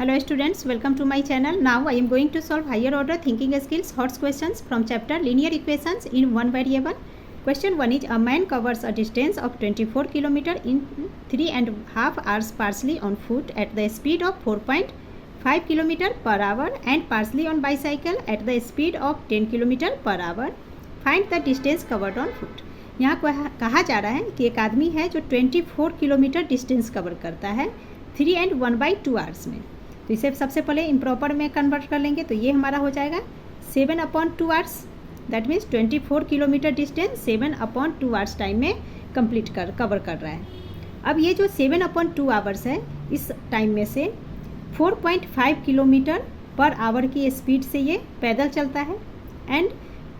Hello students, welcome to my channel. Now I am going to solve higher order thinking skills HOTS questions from chapter linear equations in one variable. Question 1 is a man covers a distance of 24 km in 3.5 hours partially on foot at the speed of 4.5 km per hour and partially on bicycle at the speed of 10 km per hour. Find the distance covered on foot. यहाँ कहा जा रहा है कि एक आदमी है जो 24 किलोमीटर डिस्टेंस कवर करता है 3 and 1/2 आवर्स में। तो इसे सबसे पहले इम्प्रॉपर में कन्वर्ट कर लेंगे तो ये हमारा हो जाएगा 7/2 hours. That means 24 kilometre distance 7/2 hours time में कवर कर रहा है। अब ये जो 7/2 आवर्स है इस टाइम में से 4.5 किलोमीटर पर आवर की स्पीड से ये पैदल चलता है एंड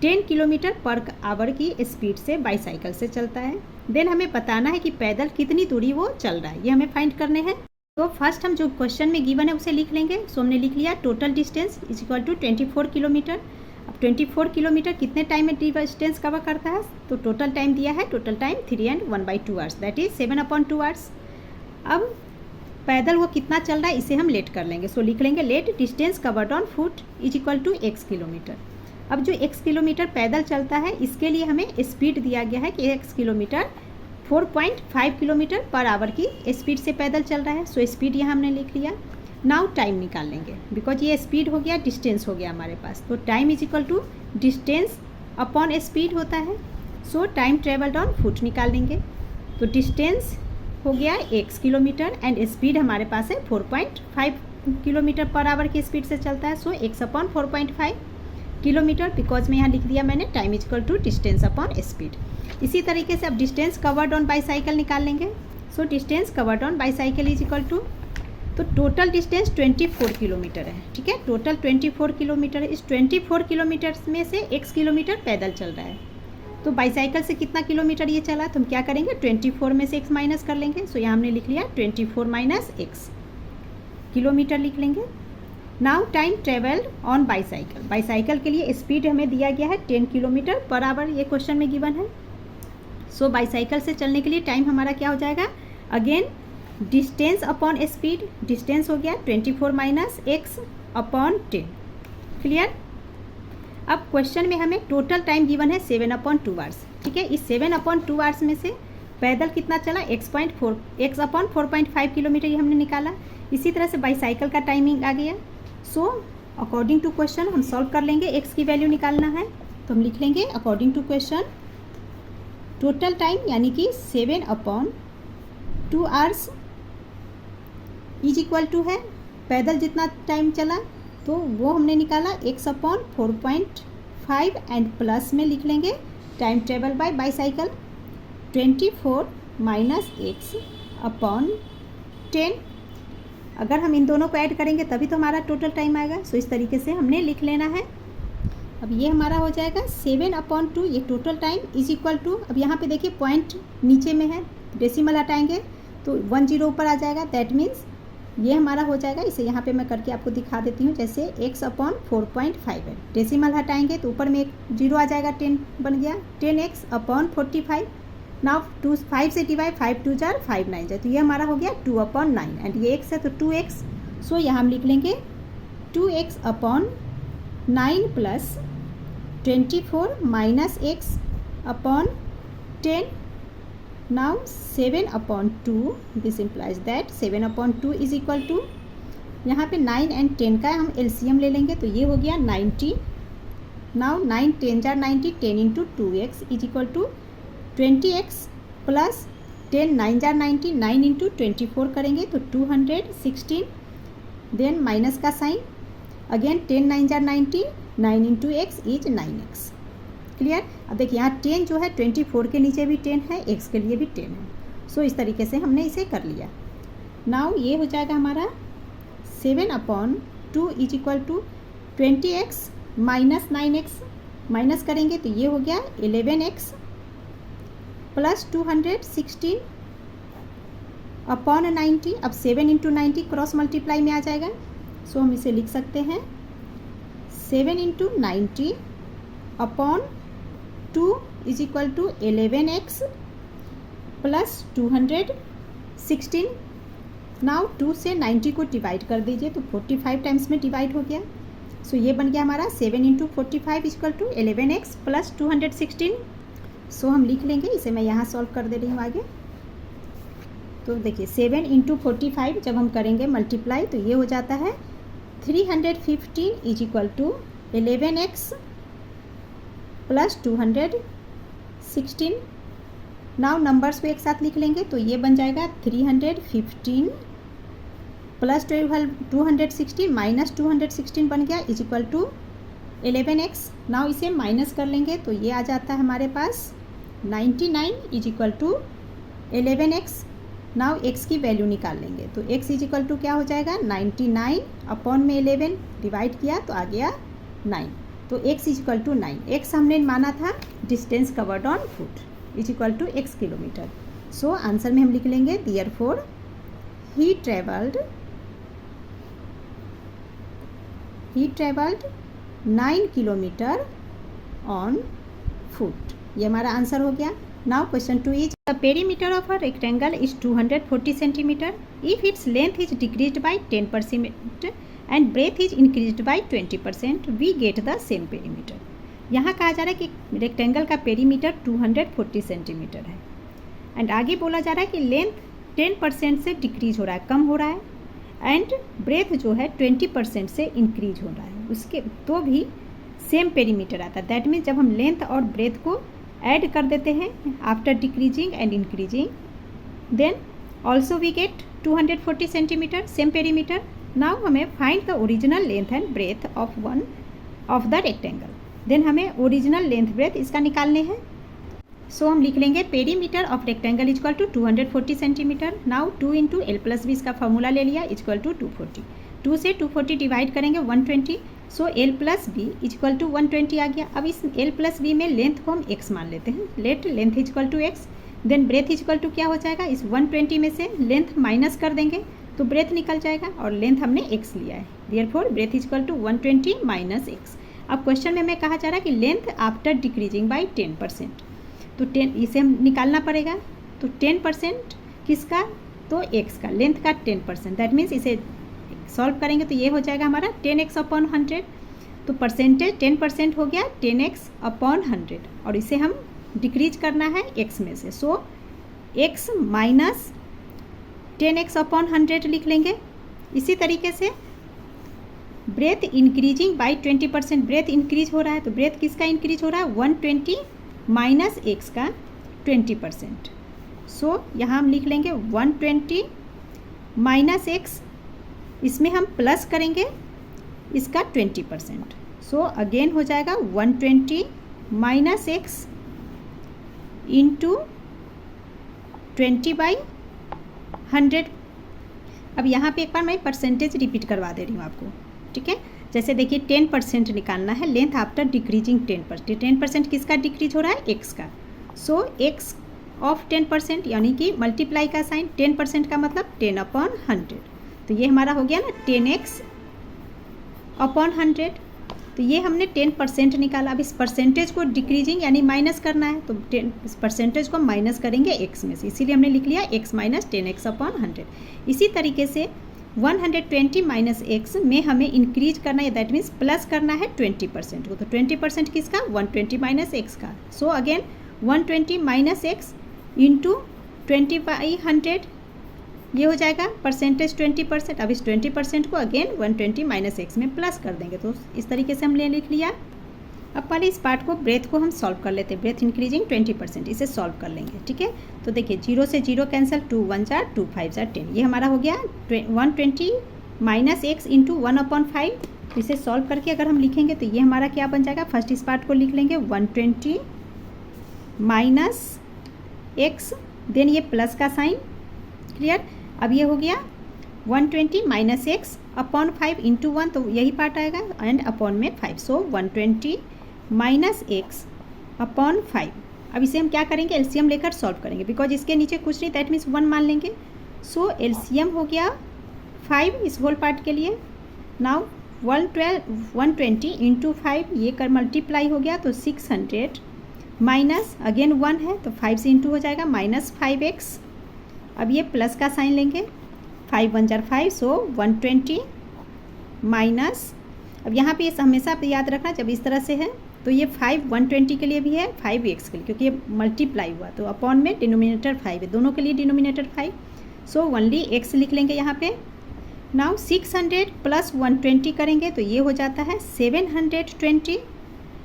10 किलोमीटर पर आवर की स्पीड से बाईसाइकिल से चलता है। देन हमें बताना है कि पैदल कितनी दूरी वो चल रहा है, ये हमें फाइंड करने हैं। तो फर्स्ट हम जो क्वेश्चन में गिवन है उसे लिख लेंगे। सो हमने लिख लिया total distance is equal to 24 kilometre. अब 24 किलोमीटर कितने टाइम में डिस्टेंस कवर करता है, तो टोटल टाइम दिया है, total time 3 and 1/2 hours, that is 7/2 hours. अब पैदल वो कितना चल रहा है इसे हम लेट कर लेंगे। सो लिख लेंगे let distance covered on foot is equal to x kilometre. अब जो x किलोमीटर पैदल चलता है इसके लिए हमें स्पीड दिया गया है कि x kilometre 4.5 kilometre per hour की स्पीड से पैदल चल रहा है। सो स्पीड यहाँ हमने लिख लिया। नाउ टाइम निकाल लेंगे बिकॉज ये स्पीड हो गया, डिस्टेंस हो गया हमारे पास। तो time is equal to distance upon speed होता है। So time travelled on foot निकाल लेंगे तो डिस्टेंस हो गया x किलोमीटर एंड स्पीड हमारे पास है 4.5 किलोमीटर पर आवर की स्पीड से चलता है। So x upon 4.5 kilometre, because में यहाँ लिख दिया मैंने time is equal to distance upon speed. इसी तरीके से अब डिस्टेंस कवर्ड ऑन बाईसाइकिल निकाल लेंगे। So distance covered on bicycle is equal to, तो टोटल डिस्टेंस 24 किलोमीटर है, ठीक है, टोटल 24 किलोमीटर है। इस 24 किलोमीटर में से x किलोमीटर पैदल चल रहा है, तो बाईसाइकिल से कितना किलोमीटर ये चला, तो हम क्या करेंगे 24 में से x माइनस कर लेंगे। सो यहाँ हमने लिख लिया 24 माइनस x किलोमीटर लिख लेंगे। Now time travelled on bicycle, bicycle के लिए स्पीड हमें दिया गया है 10 किलोमीटर पर आवर, ये क्वेश्चन में गिवन है। सो बाईसाइकिल से चलने के लिए टाइम हमारा क्या हो जाएगा, again distance upon speed, distance हो गया 24 माइनस x अपॉन 10। क्लियर। अब क्वेश्चन में हमें टोटल टाइम गिवन है 7/2 आवर्स, ठीक है। इस 7/2 आवर्स में से पैदल कितना चला, x अपॉन 4.5 किलोमीटर ये हमने निकाला। इसी तरह से बाईसाइकिल का टाइमिंग आ गया। सो अकॉर्डिंग टू क्वेश्चन हम सॉल्व कर लेंगे, x की वैल्यू निकालना है तो हम लिख लेंगे according to question total time यानी कि 7/2 आवर्स इज इक्वल टू है पैदल जितना टाइम चला तो वो हमने निकाला x अपॉन 4.5 एंड प्लस में लिख लेंगे time travel by bicycle 24 minus x upon 10। अगर हम इन दोनों को ऐड करेंगे तभी तो हमारा टोटल टाइम आएगा। सो इस तरीके से हमने लिख लेना है। अब ये हमारा हो जाएगा 7/2, ये total time is equal to, अब यहाँ पे देखिए पॉइंट नीचे में है, डेसिमल हटाएंगे तो 10 ऊपर आ जाएगा। दैट मीन्स ये हमारा हो जाएगा, इसे यहाँ पे मैं करके आपको दिखा देती हूँ। जैसे x अपॉन 4.5 है, डेसिमल हटाएंगे तो ऊपर में एक 0 आ जाएगा, 10 बन गया, 10x अपॉन 45। नाउ 5 से डिवाइड, 5 2 जार 5 9 जार, तो ये हमारा हो गया 2/9 एंड ये x है तो 2x। सो यहाँ हम लिख लेंगे 2x upon 9 plus 24 minus x upon 10। Now 7/2, this implies that 7/2 is equal to, यहाँ पे 9 एंड 10 का हम एलसीएम ले लेंगे तो ये हो गया 90। नाउ 9 10 जार 90, 10 into 2x is equal to 20x plus 10 9 जार 90, 9 इंटू 24 करेंगे तो 216, देन माइनस का साइन, अगेन 10 9 जार 90, 9 into x is 9x। Clear. अब देखिए यहाँ 10 जो है 24 के नीचे भी 10 है, x के लिए भी 10 है। सो इस तरीके से हमने इसे कर लिया। नाउ ये हो जाएगा हमारा 7/2 is equal to 20x minus 9x, minus करेंगे तो ये हो गया 11x प्लस 216 अपॉन 90। अब 7 इंटू 90 क्रॉस मल्टीप्लाई में आ जाएगा। सो हम इसे लिख सकते हैं 7 into 90 upon 2 is equal to 11x plus 216 now 2 से 90 को डिवाइड कर दीजिए तो 45 टाइम्स में डिवाइड हो गया। सो ये बन गया हमारा 7 into 45 equal to 11x plus 216। So हम लिख लेंगे, इसे मैं यहाँ सॉल्व कर दे रही हूँ आगे। तो देखिए 7 इंटू 45 जब हम करेंगे मल्टीप्लाई तो ये हो जाता है 315 is equal to 11x plus 216। Now numbers को एक साथ लिख लेंगे तो ये बन जाएगा 315 प्लस 216 माइनस 216 बन गया is equal to 11x। Now इसे माइनस कर लेंगे तो ये आ जाता है हमारे पास 99 is equal to 11x। Now x की वैल्यू निकाल लेंगे तो x इज इक्वल टू क्या हो जाएगा 99 अपॉन में 11 डिवाइड किया तो आ गया 9। तो x is equal to 9। x हमने माना था distance covered on foot is equal to x kilometre. So answer में हम लिख लेंगे therefore he traveled 9 kilometre on foot. ये हमारा आंसर हो गया। Now question 2 is the perimeter of a rectangle is 240 centimetre if its length is decreased by 10% and breadth is increased by 20%, we get the same perimeter. यहाँ कहा जा रहा है कि रेक्टेंगल का पेरीमीटर 240 सेंटीमीटर है एंड आगे बोला जा रहा है कि लेंथ 10% से डिक्रीज हो रहा है, कम हो रहा है, एंड ब्रेथ जो है 20% से इंक्रीज हो रहा है, उसके तो भी सेम पेरीमीटर आता है। दैट मीन्स जब हम लेंथ और ब्रेथ को ऐड कर देते हैं after decreasing and increasing, then also we get 240 centimetre same perimeter. Now हमें find the original length and breadth of one of the rectangle. Then हमें ओरिजिनल लेंथ ब्रेथ इसका निकालने हैं। सो हम लिख लेंगे perimeter of rectangle is equal to 240 centimetre. Now 2 into L plus B इसका formula ले लिया इजक्वल टू 240। 2 से 240 डिवाइड करेंगे 120। So L plus B is equal to 120 आ गया। अब इस एल प्लस बी में लेंथ को हम x मान लेते हैं। Let length is equal to x, then breadth is equal to क्या हो जाएगा, इस 120 में से लेंथ माइनस कर देंगे तो ब्रेथ निकल जाएगा और लेंथ हमने x लिया है। Therefore breadth is equal to 120 minus x। अब क्वेश्चन में हमें कहा जा रहा है कि लेंथ आफ्टर डिक्रीजिंग बाई 10%, तो 10 इसे हम निकालना पड़ेगा। तो 10% किसका, तो x का, लेंथ का 10%। दैट मीन्स इसे सॉल्व करेंगे तो ये हो जाएगा हमारा 10x अपॉन 100। तो परसेंटेज 10% हो गया 10x अपॉन 100 और इसे हम डिक्रीज करना है x में से। सो x माइनस 10x अपॉन 100 लिख लेंगे। इसी तरीके से breadth increasing by 20%, breadth increase हो रहा है तो ब्रेथ किसका इंक्रीज हो रहा है, 120 माइनस x का 20%। सो यहाँ हम लिख लेंगे 120 माइनस x, इसमें हम प्लस करेंगे इसका 20%। सो अगेन हो जाएगा 120 माइनस x इंटू 20/100। अब यहाँ पे एक बार मैं परसेंटेज रिपीट करवा दे रही हूँ आपको, ठीक है। जैसे देखिए 10% निकालना है, लेंथ आफ्टर डिक्रीजिंग 10%। 10% किसका डिक्रीज हो रहा है, x का। सो x ऑफ 10% यानी कि मल्टीप्लाई का साइन, 10% का मतलब 10 अपॉन 100। तो ये हमारा हो गया ना 10x अपॉन 100। तो ये हमने 10% निकाला। अब इस परसेंटेज को डिक्रीजिंग यानी माइनस करना है तो इस परसेंटेज को माइनस करेंगे x में से, इसीलिए हमने लिख लिया x माइनस 10x अपॉन 100। इसी तरीके से 120 माइनस x में हमें इंक्रीज करना है, दैट मीन्स प्लस करना है 20% को। तो 20% किसका, 120 माइनस x का। So again 120 minus x into 20/100, ये हो जाएगा परसेंटेज 20%। अब इस 20% को अगेन 120 माइनस x में प्लस कर देंगे। तो इस तरीके से हमने लिख लिया। अब पहले इस पार्ट को, ब्रेथ को हम सॉल्व कर लेते हैं। ब्रेथ इंक्रीजिंग 20%, इसे सॉल्व कर लेंगे, ठीक है। तो देखिए 0 से 0 कैंसिल, 2 1 जार 2 5 जार 10, ये हमारा हो गया 120 माइनस x इंटू 1/5। तो इसे सॉल्व करके अगर हम लिखेंगे तो ये हमारा क्या बन जाएगा, फर्स्ट इस पार्ट को लिख लेंगे 120 माइनस x, देन ये प्लस का साइन, क्लियर। अब ये हो गया 120 माइनस x अपॉन 5 इंटू 1, तो यही पार्ट आएगा, एंड अपॉन में 5। सो 120 माइनस x अपॉन 5। अब इसे हम क्या करेंगे, एलसीएम लेकर सॉल्व करेंगे, बिकॉज इसके नीचे कुछ नहीं, दैट मीन्स 1 मान लेंगे। सो एलसीएम हो गया 5 इस होल पार्ट के लिए। नाउ 120 इंटू 5 ये कर मल्टीप्लाई हो गया तो 600 माइनस अगेन 1 है तो 5 से इंटू हो जाएगा माइनस 5x। अब ये प्लस का साइन लेंगे 5 1 जार 5, सो 120 माइनस, अब यहाँ पे ये हमेशा आप याद रखना जब इस तरह से है तो ये 5 120 के लिए भी है, 5x के लिए, क्योंकि ये मल्टीप्लाई हुआ तो अपॉन में डिनोमिनेटर 5 है, दोनों के लिए डिनोमिनेटर 5, सो ओनली x लिख लेंगे यहाँ पे। नाउ 600 प्लस 120 करेंगे तो ये हो जाता है 720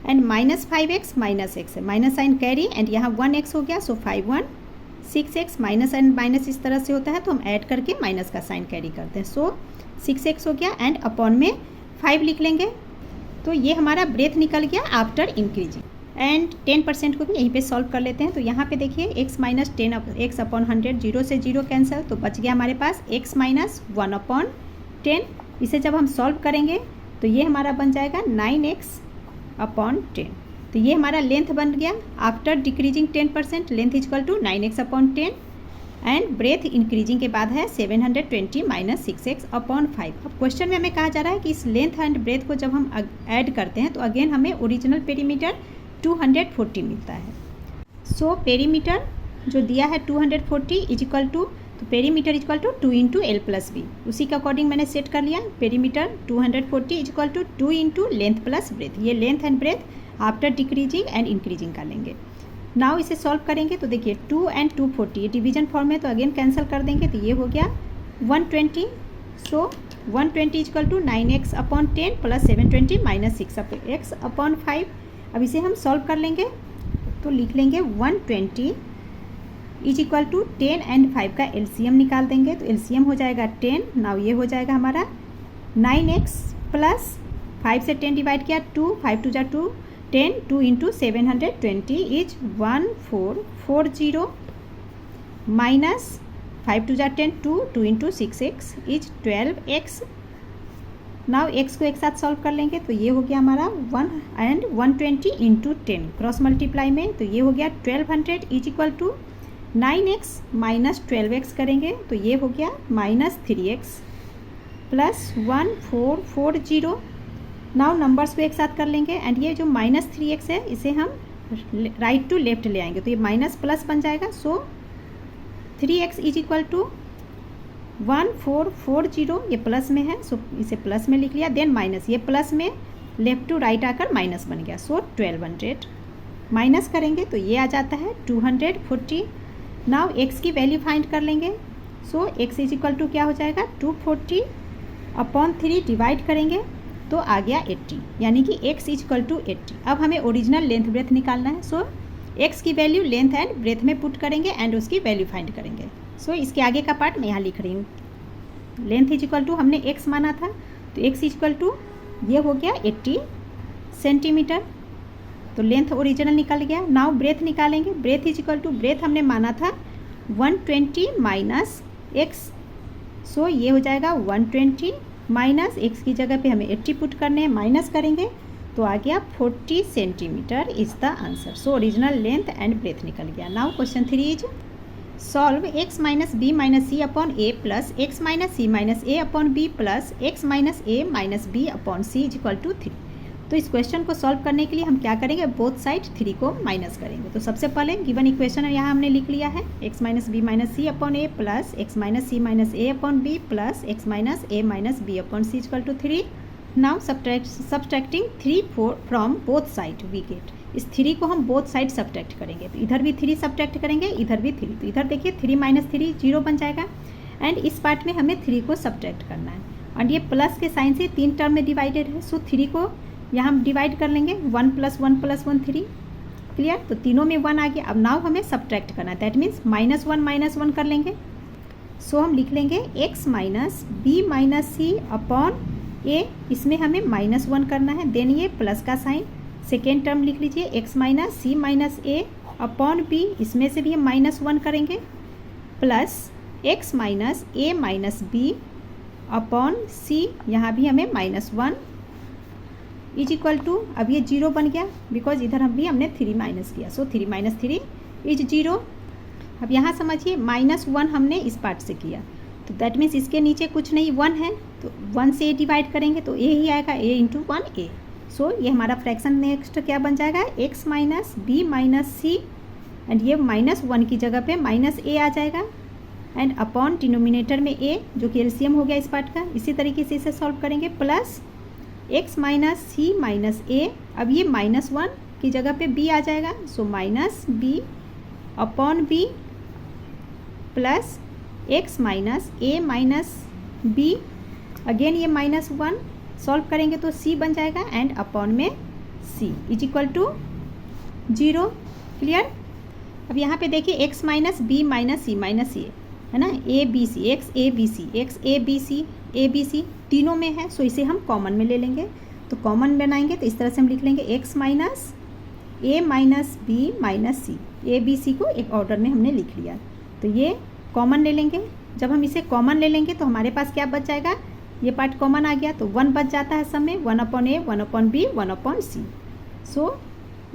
and minus 5x minus x है, माइनस साइन कैरी एंड यहाँ 1x हो गया, सो 5 1 6x, माइनस एंड माइनस इस तरह से होता है तो हम ऐड करके माइनस का साइन कैरी करते हैं, सो 6x हो गया एंड अपॉन में 5 लिख लेंगे। तो ये हमारा ब्रेथ निकल गया आफ्टर इंक्रीजिंग। एंड 10% को भी यहीं पे सॉल्व कर लेते हैं। तो यहाँ पे देखिए x माइनस 10 x अपॉन 100, 0 से 0 कैंसिल, तो बच गया हमारे पास x माइनस 1 अपॉन 10। इसे जब हम सॉल्व करेंगे तो ये हमारा बन जाएगा 9x अपॉन 10। तो ये हमारा लेंथ बन गया after decreasing 10%, length is equal to 9x upon 10 and breadth increasing के बाद है 720 माइनस 6x अपॉन 5। अब क्वेश्चन में हमें कहा जा रहा है कि इस लेंथ एंड ब्रेथ को जब हम ऐड करते हैं तो अगेन हमें ओरिजिनल पेरीमीटर 240 मिलता है। सो पेरीमीटर जो दिया है 240 इज इक्वल टू, तो perimeter is equal to 2 into L plus B, उसी के अकॉर्डिंग मैंने सेट कर लिया। Perimeter 240 is equal to 2 into length plus breadth, ये length and breadth after decreasing and increasing कर लेंगे। नाउ इसे सॉल्व करेंगे तो देखिए 2 एंड 240 ये डिवीजन फॉर्म में, तो अगेन कैंसिल कर देंगे तो ये हो गया 120, so 120 is equal to 9x upon 10 plus 720 minus 6x upon 5। अब इसे हम सॉल्व कर लेंगे तो लिख लेंगे 120 इज इक्वल टू 10 एंड 5 का एलसीएम निकाल देंगे, तो एलसीएम हो जाएगा 10। नाउ ये हो जाएगा हमारा 9x प्लस 5 से 10 डिवाइड किया 2, 5 2 2 10, 2 into 720 is 1440 minus 5 2 10, 2 2 into 6x is 12x। Now x को एक साथ सॉल्व कर लेंगे तो ये हो गया हमारा 1 एंड 120 इंटू 10 क्रॉस मल्टीप्लाई में, तो ये हो गया 1200 is equal to 9x minus 12x करेंगे तो ये हो गया minus 3x plus 1440। Now numbers को एक साथ कर लेंगे एंड ये जो माइनस 3x है इसे हम राइट टू लेफ्ट ले आएंगे तो ये माइनस प्लस बन जाएगा, सो 3x इज इक्वल टू 1440, ये प्लस में है सो इसे प्लस में लिख लिया, देन माइनस, ये प्लस में लेफ्ट टू राइट आकर माइनस बन गया, सो 1200 माइनस करेंगे तो ये आ जाता है 240। नाउ x की वैल्यू फाइंड कर लेंगे, सो x इज इक्वल टू क्या हो जाएगा 240 अपॉन 3 डिवाइड करेंगे तो आ गया 80, यानी कि x इज इक्वल टू 80। अब हमें ओरिजिनल लेंथ ब्रेथ निकालना है, सो x की वैल्यू लेंथ एंड ब्रेथ में पुट करेंगे एंड उसकी वैल्यू फाइंड करेंगे। सो इसके आगे का पार्ट मैं यहाँ लिख रही हूँ। लेंथ इज इक्वल टू हमने x माना था तो x इज इक्वल टू ये हो गया 80 सेंटीमीटर, तो लेंथ ओरिजिनल निकल गया। नाउ ब्रेथ निकालेंगे, breadth is equal to, breadth हमने माना था 120 माइनस x, सो ये हो जाएगा 120 माइनस x की जगह पे हमें 80 पुट करने हैं, माइनस करेंगे तो आ गया 40 centimetre is the answer. So original length and breadth निकल गया। Now question 3 is solve x minus B minus C upon A plus x minus C minus A upon B plus x minus A minus B upon C is equal to 3। तो इस question को solve करने के लिए हम क्या करेंगे, both side 3 को माइनस करेंगे। तो सबसे पहले गिवन इक्वेशन यहाँ हमने लिख लिया है x minus B minus C upon A plus x minus C minus A upon B plus x minus A minus B upon C equal to 3। Now subtracting 3 from both side we get, इस 3 को हम both side subtract करेंगे, तो इधर भी 3 subtract करेंगे, इधर भी 3, तो इधर देखिए 3 माइनस 3 0 बन जाएगा एंड इस पार्ट में हमें 3 को सब्ट्रैक्ट करना है एंड ये प्लस के साइन से 3 टर्म में डिवाइडेड है, सो 3 को यहाँ हम डिवाइड कर लेंगे 1 प्लस 1 प्लस 1 3, क्लियर। तो तीनों में 1 आ गया। अब नाउ हमें सब्ट्रैक्ट करना है, दैट मीन्स माइनस 1 कर लेंगे। सो हम लिख लेंगे x minus B minus C upon ए, इसमें हमें -1 करना है, देन ये प्लस का साइन, सेकेंड टर्म लिख लीजिए x minus C minus A upon B, इसमें से भी हम -1 करेंगे, plus x minus A minus B upon सी, यहाँ भी हमें -1 इज इक्वल टू, अब ये 0 बन गया बिकॉज इधर हमने 3 माइनस किया, सो 3 माइनस 3 इज 0। अब यहाँ समझिए -1 हमने इस पार्ट से किया तो दैट मीन्स इसके नीचे कुछ नहीं 1 है, तो 1 से डिवाइड करेंगे तो a ही आएगा, a इंटू 1 a। सो ये हमारा फ्रैक्शन नेक्स्ट क्या बन जाएगा, x minus B minus C and ये -1 की जगह पे -a आ जाएगा एंड अपॉन डिनोमिनेटर में a जो कि एलसीएम हो गया इस पार्ट का। इसी तरीके से इसे सॉल्व करेंगे plus x minus C minus a, अब ये -1 की जगह पे b आ जाएगा, so minus b upon b plus x minus a minus b, again ये -1 सॉल्व करेंगे तो c बन जाएगा एंड अपॉन में c is equal to 0। Clear. अब यहाँ पे देखिए x minus b minus c minus a है ना, a b c, x a b c, x a b c, a b c तीनों में है, सो इसे हम कॉमन में ले लेंगे। तो कॉमन बनाएंगे तो इस तरह से हम लिख लेंगे x minus a minus b minus c, a b c को एक ऑर्डर में हमने लिख लिया। तो ये कॉमन ले लेंगे। जब हम इसे कॉमन ले लेंगे तो हमारे पास क्या बच जाएगा, ये पार्ट कॉमन आ गया तो 1 बच जाता है सब में, 1 upon a 1 upon b 1 upon c। So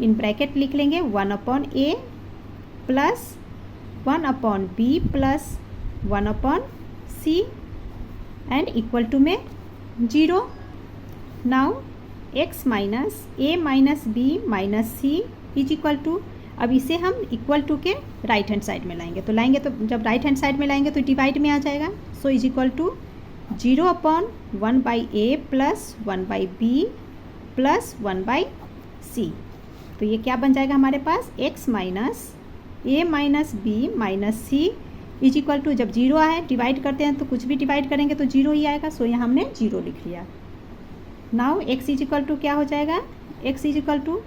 in bracket लिख लेंगे 1 upon a plus 1 upon b plus 1 upon c and equal to में 0। Now x minus a minus b minus c is equal to, अब इसे हम equal to के right hand side में लाएंगे, तो लाएंगे तो जब राइट हैंड साइड में लाएंगे तो डिवाइड में आ जाएगा। So is equal to 0 upon 1 by a plus 1 by b plus 1 by c। तो ये क्या बन जाएगा हमारे पास, x minus a minus b minus c is equal to, जब 0 आए डिवाइड करते हैं तो कुछ भी डिवाइड करेंगे तो 0 ही आएगा, सो यहाँ हमने 0 लिख लिया। Now x is equal to क्या हो जाएगा, x इज इक्वल टू,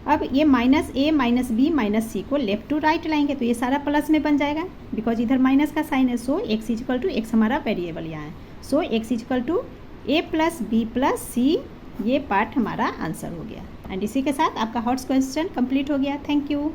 अब ये minus a minus b minus c को लेफ्ट टू राइट लाएंगे तो ये सारा प्लस में बन जाएगा, बिकॉज इधर माइनस का साइन है। So x is equal to, x हमारा वेरिएबल यहाँ है, so x is equal to a plus b plus c, ये पार्ट हमारा आंसर हो गया। एंड इसी के साथ आपका हॉट्स क्वेश्चन कंप्लीट हो गया। Thank you.